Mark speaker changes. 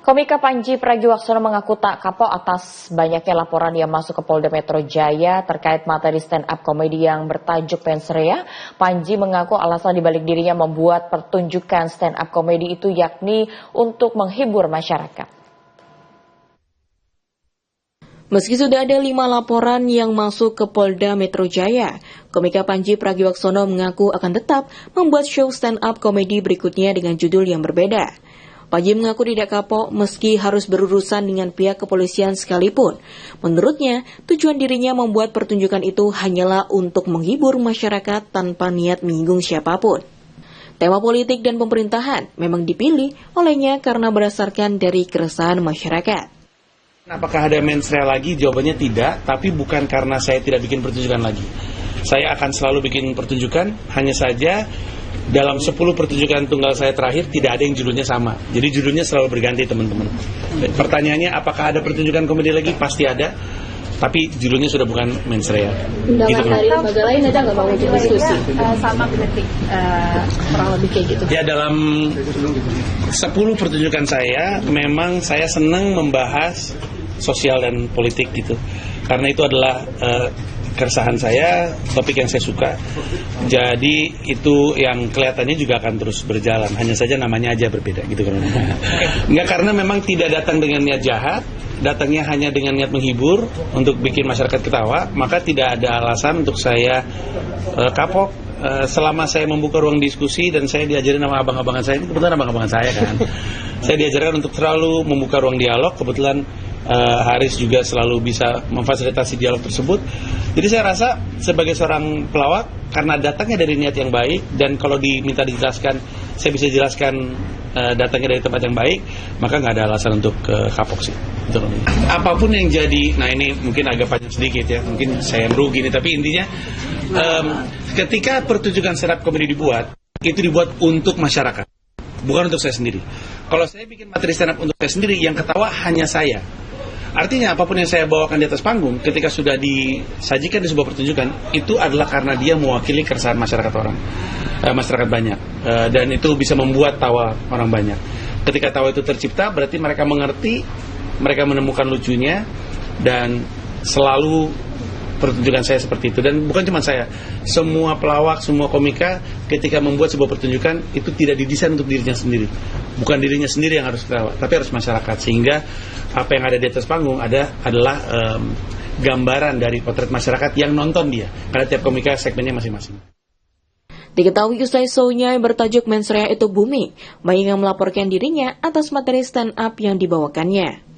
Speaker 1: Komika Panji Pragiwaksono mengaku tak kapok atas banyaknya laporan yang masuk ke Polda Metro Jaya terkait materi stand-up komedi yang bertajuk Mensreya. Panji mengaku alasan dibalik dirinya membuat pertunjukan stand-up komedi itu yakni untuk menghibur masyarakat.
Speaker 2: Meski sudah ada 5 laporan yang masuk ke Polda Metro Jaya, komika Panji Pragiwaksono mengaku akan tetap membuat show stand-up komedi berikutnya dengan judul yang berbeda. Panji mengaku tidak kapok meski harus berurusan dengan pihak kepolisian sekalipun. Menurutnya, tujuan dirinya membuat pertunjukan itu hanyalah untuk menghibur masyarakat tanpa niat menyinggung siapapun. Tema politik dan pemerintahan memang dipilih olehnya karena berdasarkan dari keresahan masyarakat.
Speaker 3: Apakah ada mensreya lagi? Jawabannya tidak, tapi bukan karena saya tidak bikin pertunjukan lagi. Saya akan selalu bikin pertunjukan, hanya saja dalam 10 pertunjukan tunggal saya terakhir tidak ada yang judulnya sama. Jadi judulnya selalu berganti, teman-teman. Pertanyaannya apakah ada pertunjukan komedi lagi? Pasti ada. Tapi judulnya sudah bukan mensreya.
Speaker 2: Undangan dari lembaga lain ada nggak mau diskusi?
Speaker 4: Sama kritik kurang lebih kayak gitu.
Speaker 3: Ya, dalam 10 pertunjukan saya memang saya senang membahas sosial dan politik gitu. Karena itu adalah keresahan saya, topik yang saya suka. Jadi itu yang kelihatannya juga akan terus berjalan. Hanya saja namanya aja berbeda gitu kan. Enggak, karena memang tidak datang dengan niat jahat, datangnya hanya dengan niat menghibur untuk bikin masyarakat ketawa, maka tidak ada alasan untuk saya kapok. Selama saya membuka ruang diskusi dan saya diajarin sama abang-abangan saya, ini kebetulan abang-abangan saya kan. Saya diajarkan untuk selalu membuka ruang dialog, kebetulan Haris juga selalu bisa memfasilitasi dialog tersebut. Jadi saya rasa sebagai seorang pelawak, karena datangnya dari niat yang baik, dan kalau diminta dijelaskan, saya bisa jelaskan datangnya dari tempat yang baik, maka nggak ada alasan untuk kapok sih. Betul. Apapun yang jadi, nah ini mungkin agak panjang sedikit ya, mungkin saya merugi nih, tapi intinya ketika pertunjukan stand up comedy dibuat, itu dibuat untuk masyarakat, bukan untuk saya sendiri. Kalau saya bikin materi stand up untuk saya sendiri, yang ketawa hanya saya. Artinya apapun yang saya bawakan di atas panggung ketika sudah disajikan di sebuah pertunjukan, itu adalah karena dia mewakili keresahan masyarakat masyarakat banyak, dan itu bisa membuat tawa orang banyak. Ketika tawa itu tercipta, berarti mereka mengerti, mereka menemukan lucunya, dan selalu pertunjukan saya seperti itu. Dan bukan cuma saya, semua pelawak, semua komika ketika membuat sebuah pertunjukan itu tidak didesain untuk dirinya sendiri. Bukan dirinya sendiri yang harus ketawa, tapi harus masyarakat. Sehingga apa yang ada di atas panggung adalah gambaran dari potret masyarakat yang nonton dia. Karena tiap komika segmennya masing-masing.
Speaker 2: Diketahui usai show-nya yang bertajuk Mensreya itu booming, banyak yang melaporkan dirinya atas materi stand up yang dibawakannya.